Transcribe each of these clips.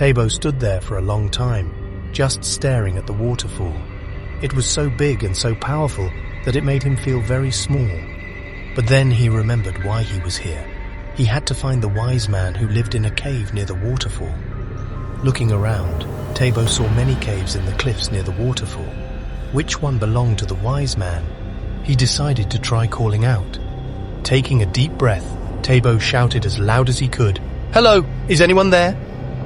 Tabo stood there for a long time, just staring at the waterfall. It was so big and so powerful that it made him feel very small. But then he remembered why he was here. He had to find the wise man who lived in a cave near the waterfall. Looking around, Tabo saw many caves in the cliffs near the waterfall. Which one belonged to the wise man? He decided to try calling out. Taking a deep breath, Tabo shouted as loud as he could, "Hello, is anyone there?"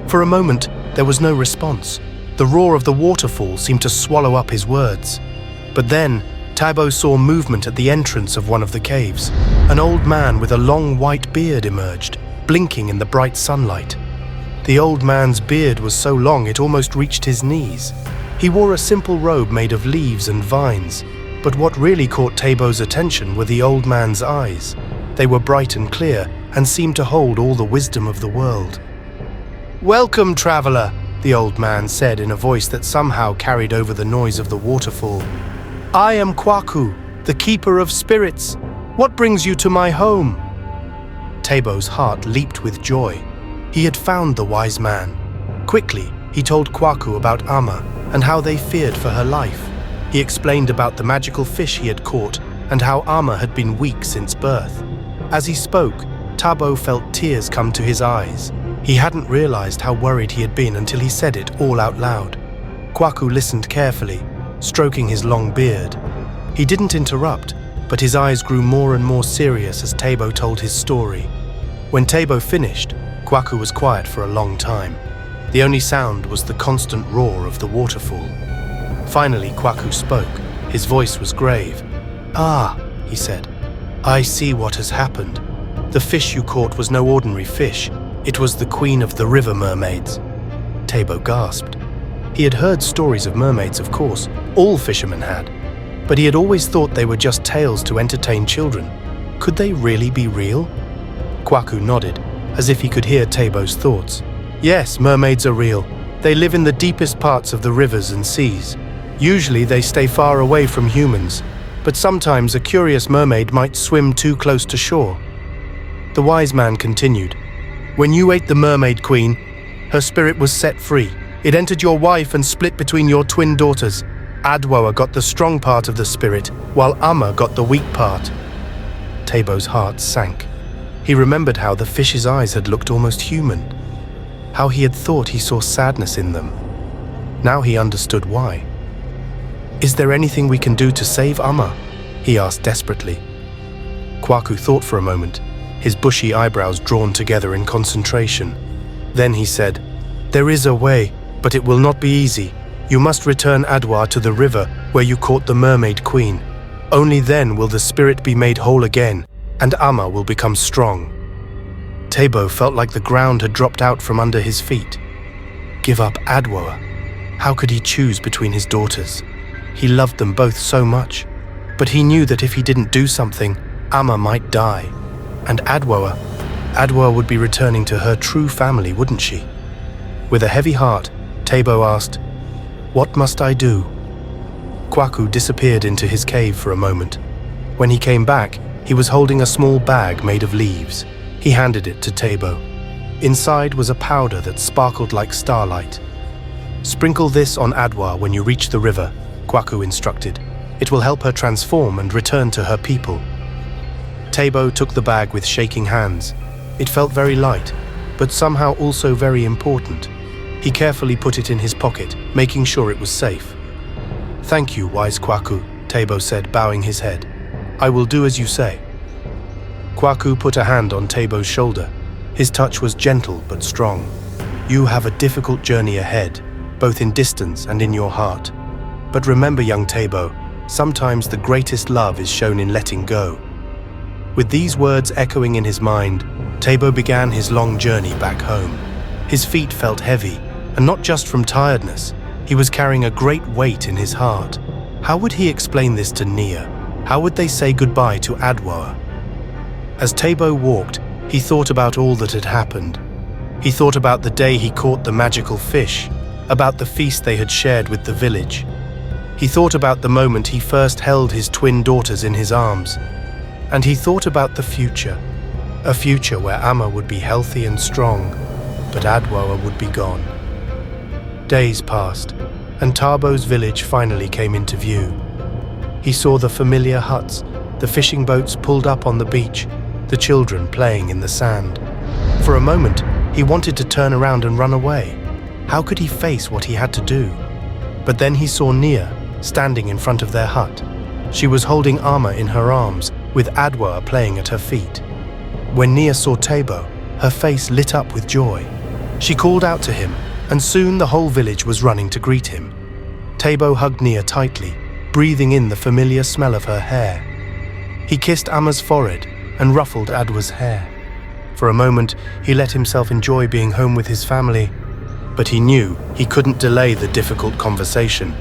For a moment, there was no response. The roar of the waterfall seemed to swallow up his words. But then, Tabo saw movement at the entrance of one of the caves. An old man with a long white beard emerged, blinking in the bright sunlight. The old man's beard was so long it almost reached his knees. He wore a simple robe made of leaves and vines, but what really caught Tabo's attention were the old man's eyes. They were bright and clear and seemed to hold all the wisdom of the world. "Welcome, traveler," the old man said in a voice that somehow carried over the noise of the waterfall. "I am Kwaku, the keeper of spirits. What brings you to my home?" Tabo's heart leaped with joy. He had found the wise man. Quickly, he told Kwaku about Amma and how they feared for her life. He explained about the magical fish he had caught and how Amma had been weak since birth. As he spoke, Tabo felt tears come to his eyes. He hadn't realized how worried he had been until he said it all out loud. Kwaku listened carefully, stroking his long beard. He didn't interrupt, but his eyes grew more and more serious as Tabo told his story. When Tabo finished, Kwaku was quiet for a long time. The only sound was the constant roar of the waterfall. Finally, Kwaku spoke. His voice was grave. "Ah," he said, "I see what has happened. The fish you caught was no ordinary fish. It was the queen of the river mermaids." Tabo gasped. He had heard stories of mermaids, of course. All fishermen had. But he had always thought they were just tales to entertain children. Could they really be real? Kwaku nodded, as if he could hear Tabo's thoughts. "Yes, mermaids are real. They live in the deepest parts of the rivers and seas. Usually they stay far away from humans, but sometimes a curious mermaid might swim too close to shore." The wise man continued, "When you ate the mermaid queen, her spirit was set free. It entered your wife and split between your twin daughters. Adwoa got the strong part of the spirit, while Amma got the weak part." Tabo's heart sank. He remembered how the fish's eyes had looked almost human, how he had thought he saw sadness in them. Now he understood why. "Is there anything we can do to save Amma?" he asked desperately. Kwaku thought for a moment, his bushy eyebrows drawn together in concentration. Then he said, "There is a way, but it will not be easy. You must return Adwoa to the river where you caught the mermaid queen. Only then will the spirit be made whole again, and Amma will become strong." Tabo felt like the ground had dropped out from under his feet. Give up Adwoa? How could he choose between his daughters? He loved them both so much, but he knew that if he didn't do something, Amma might die. And Adwoa would be returning to her true family, wouldn't she? With a heavy heart, Tabo asked, "What must I do?" Kwaku disappeared into his cave for a moment. When he came back, he was holding a small bag made of leaves. He handed it to Tabo. Inside was a powder that sparkled like starlight. "Sprinkle this on Adwoa when you reach the river," Kwaku instructed. "It will help her transform and return to her people." Tabo took the bag with shaking hands. It felt very light, but somehow also very important. He carefully put it in his pocket, making sure it was safe. "Thank you, wise Kwaku," Tabo said, bowing his head. "I will do as you say." Kwaku put a hand on Tabo's shoulder. His touch was gentle but strong. "You have a difficult journey ahead, both in distance and in your heart. But remember, young Tabo, sometimes the greatest love is shown in letting go." With these words echoing in his mind, Tabo began his long journey back home. His feet felt heavy, and not just from tiredness. He was carrying a great weight in his heart. How would he explain this to Nia? How would they say goodbye to Adwoa? As Tabo walked, he thought about all that had happened. He thought about the day he caught the magical fish, about the feast they had shared with the village. He thought about the moment he first held his twin daughters in his arms. And he thought about the future, a future where Amma would be healthy and strong, but Adwoa would be gone. Days passed, and Tabo's village finally came into view. He saw the familiar huts, the fishing boats pulled up on the beach, the children playing in the sand. For a moment, he wanted to turn around and run away. How could he face what he had to do? But then he saw Nia standing in front of their hut. She was holding Amma in her arms, with Adwoa playing at her feet. When Nia saw Tabo, her face lit up with joy. She called out to him, and soon the whole village was running to greet him. Tabo hugged Nia tightly, breathing in the familiar smell of her hair. He kissed Amma's forehead and ruffled Adwoa's hair. For a moment, he let himself enjoy being home with his family, but he knew he couldn't delay the difficult conversation.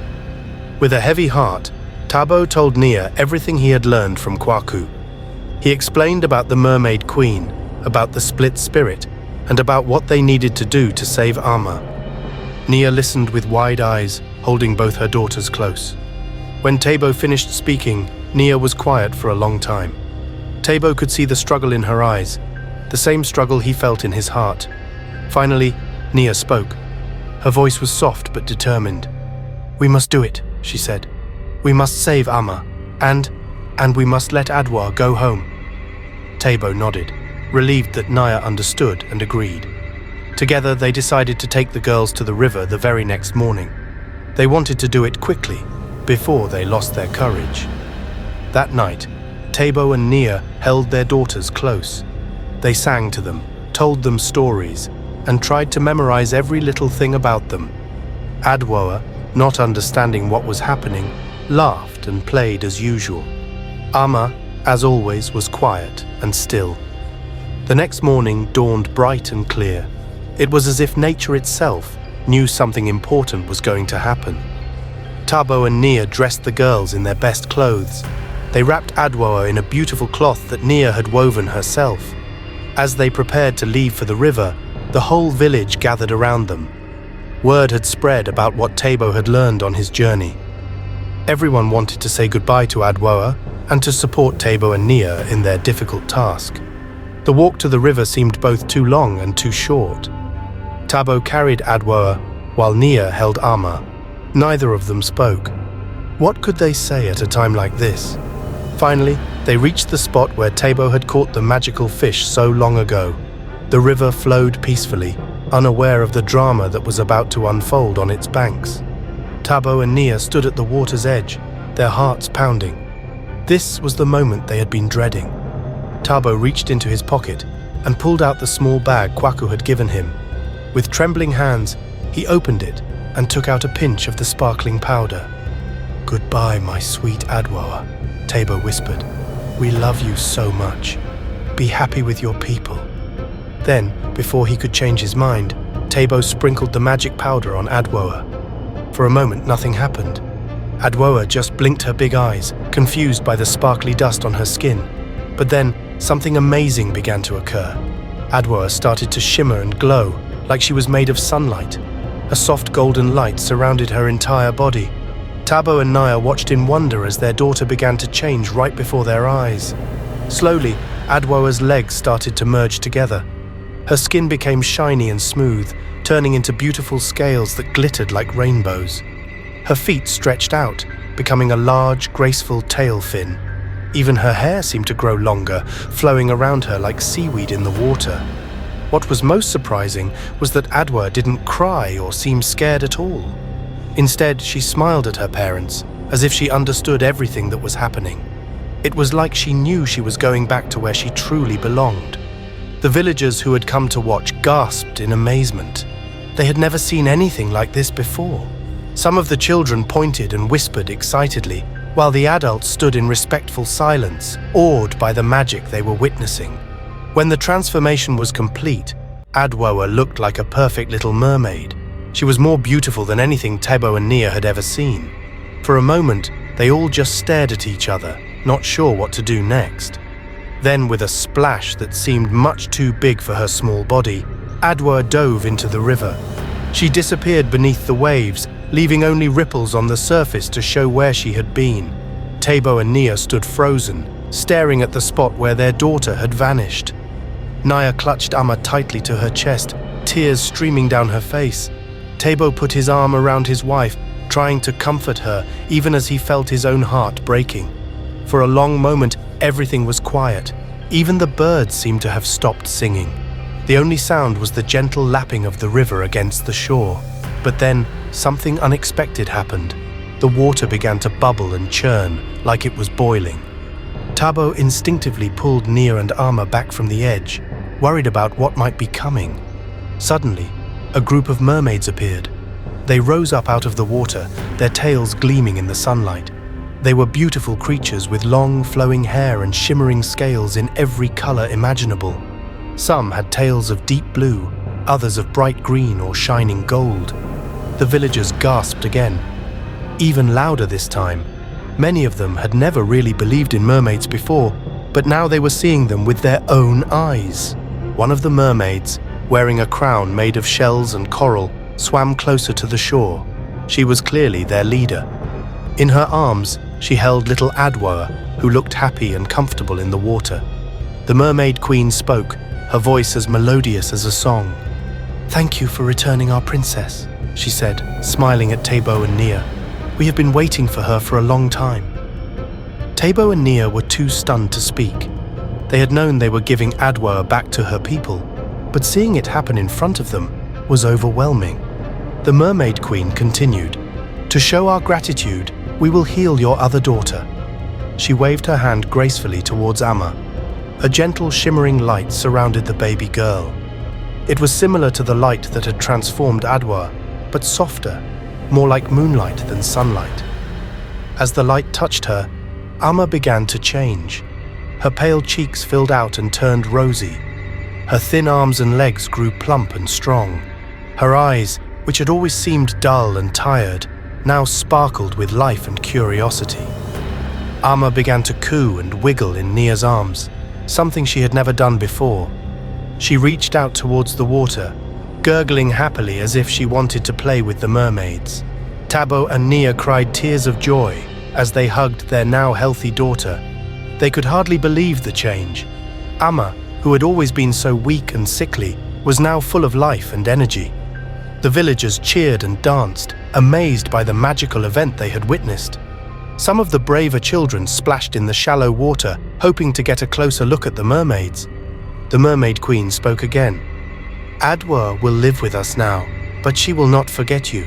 With a heavy heart, Tabo told Nia everything he had learned from Kwaku. He explained about the Mermaid Queen, about the split spirit, and about what they needed to do to save Amma. Nia listened with wide eyes, holding both her daughters close. When Tabo finished speaking, Nia was quiet for a long time. Tabo could see the struggle in her eyes, the same struggle he felt in his heart. Finally, Nia spoke. Her voice was soft but determined. "We must do it," she said. "We must save Amma, and we must let Adwoa go home." Tabo nodded, relieved that Nia understood and agreed. Together they decided to take the girls to the river the very next morning. They wanted to do it quickly, before they lost their courage. That night, Tabo and Nia held their daughters close. They sang to them, told them stories, and tried to memorize every little thing about them. Adwoa, not understanding what was happening, laughed and played as usual. Amma, as always, was quiet and still. The next morning dawned bright and clear. It was as if nature itself knew something important was going to happen. Tabo and Nia dressed the girls in their best clothes. They wrapped Adwoa in a beautiful cloth that Nia had woven herself. As they prepared to leave for the river, the whole village gathered around them. Word had spread about what Tabo had learned on his journey. Everyone wanted to say goodbye to Adwoa and to support Tabo and Nia in their difficult task. The walk to the river seemed both too long and too short. Tabo carried Adwoa while Nia held Amma. Neither of them spoke. What could they say at a time like this? Finally, they reached the spot where Tabo had caught the magical fish so long ago. The river flowed peacefully, unaware of the drama that was about to unfold on its banks. Tabo and Nia stood at the water's edge, their hearts pounding. This was the moment they had been dreading. Tabo reached into his pocket and pulled out the small bag Kwaku had given him. With trembling hands, he opened it and took out a pinch of the sparkling powder. "Goodbye, my sweet Adwoa," Tabo whispered. "We love you so much. Be happy with your people." Then, before he could change his mind, Tabo sprinkled the magic powder on Adwoa. For a moment, nothing happened. Adwoa just blinked her big eyes, confused by the sparkly dust on her skin. But then, something amazing began to occur. Adwoa started to shimmer and glow, like she was made of sunlight. A soft golden light surrounded her entire body. Tabo and Nia watched in wonder as their daughter began to change right before their eyes. Slowly, Adwoa's legs started to merge together. Her skin became shiny and smooth, turning into beautiful scales that glittered like rainbows. Her feet stretched out, becoming a large, graceful tail fin. Even her hair seemed to grow longer, flowing around her like seaweed in the water. What was most surprising was that Adwoa didn't cry or seem scared at all. Instead, she smiled at her parents, as if she understood everything that was happening. It was like she knew she was going back to where she truly belonged. The villagers who had come to watch gasped in amazement. They had never seen anything like this before. Some of the children pointed and whispered excitedly, while the adults stood in respectful silence, awed by the magic they were witnessing. When the transformation was complete, Adwoa looked like a perfect little mermaid. She was more beautiful than anything Tabo and Nia had ever seen. For a moment, they all just stared at each other, not sure what to do next. Then, with a splash that seemed much too big for her small body, Adwoa dove into the river. She disappeared beneath the waves, leaving only ripples on the surface to show where she had been. Tabo and Nia stood frozen, staring at the spot where their daughter had vanished. Nia clutched Amma tightly to her chest, tears streaming down her face. Tabo put his arm around his wife, trying to comfort her, even as he felt his own heart breaking. For a long moment, everything was quiet. Even the birds seemed to have stopped singing. The only sound was the gentle lapping of the river against the shore. But then, something unexpected happened. The water began to bubble and churn, like it was boiling. Tabo instinctively pulled Nia and Ama back from the edge, worried about what might be coming. Suddenly, a group of mermaids appeared. They rose up out of the water, their tails gleaming in the sunlight. They were beautiful creatures with long, flowing hair and shimmering scales in every color imaginable. Some had tails of deep blue, others of bright green or shining gold. The villagers gasped again, even louder this time. Many of them had never really believed in mermaids before, but now they were seeing them with their own eyes. One of the mermaids, wearing a crown made of shells and coral, swam closer to the shore. She was clearly their leader. In her arms, she held little Adwoa, who looked happy and comfortable in the water. The Mermaid Queen spoke, her voice as melodious as a song. "Thank you for returning our princess," she said, smiling at Tabo and Nia. "We have been waiting for her for a long time." Tabo and Nia were too stunned to speak. They had known they were giving Adwoa back to her people, but seeing it happen in front of them was overwhelming. The Mermaid Queen continued, "To show our gratitude, we will heal your other daughter." She waved her hand gracefully towards Ama. A gentle shimmering light surrounded the baby girl. It was similar to the light that had transformed Adwoa, but softer, more like moonlight than sunlight. As the light touched her, Ama began to change. Her pale cheeks filled out and turned rosy. Her thin arms and legs grew plump and strong. Her eyes, which had always seemed dull and tired, now sparkled with life and curiosity. Ama began to coo and wiggle in Nia's arms, something she had never done before. She reached out towards the water, gurgling happily as if she wanted to play with the mermaids. Tabo and Nia cried tears of joy as they hugged their now healthy daughter. They could hardly believe the change. Ama, who had always been so weak and sickly, was now full of life and energy. The villagers cheered and danced, amazed by the magical event they had witnessed. Some of the braver children splashed in the shallow water, hoping to get a closer look at the mermaids. The Mermaid Queen spoke again. "Adwoa will live with us now, but she will not forget you.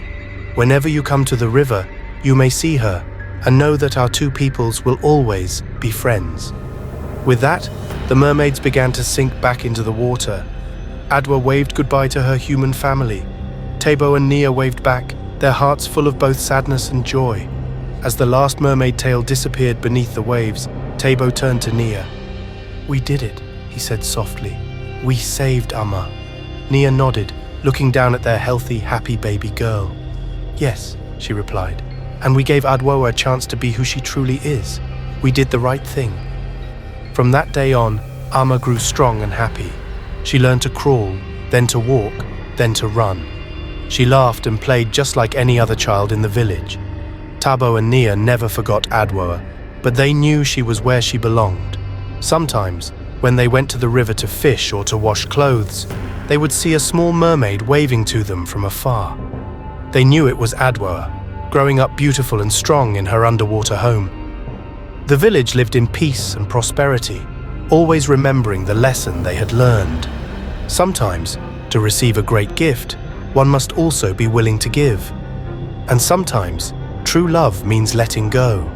Whenever you come to the river, you may see her, and know that our two peoples will always be friends." With that, the mermaids began to sink back into the water. Adwoa waved goodbye to her human family. Tabo and Nia waved back, their hearts full of both sadness and joy. As the last mermaid tail disappeared beneath the waves, Tabo turned to Nia. "We did it," he said softly. "We saved Ama." Nia nodded, looking down at their healthy, happy baby girl. "Yes," she replied, "and we gave Adwoa a chance to be who she truly is. We did the right thing." From that day on, Ama grew strong and happy. She learned to crawl, then to walk, then to run. She laughed and played just like any other child in the village. Tabo and Nia never forgot Adwoa, but they knew she was where she belonged. Sometimes, when they went to the river to fish or to wash clothes, they would see a small mermaid waving to them from afar. They knew it was Adwoa, growing up beautiful and strong in her underwater home. The village lived in peace and prosperity, always remembering the lesson they had learned. Sometimes, to receive a great gift, one must also be willing to give. And sometimes, true love means letting go.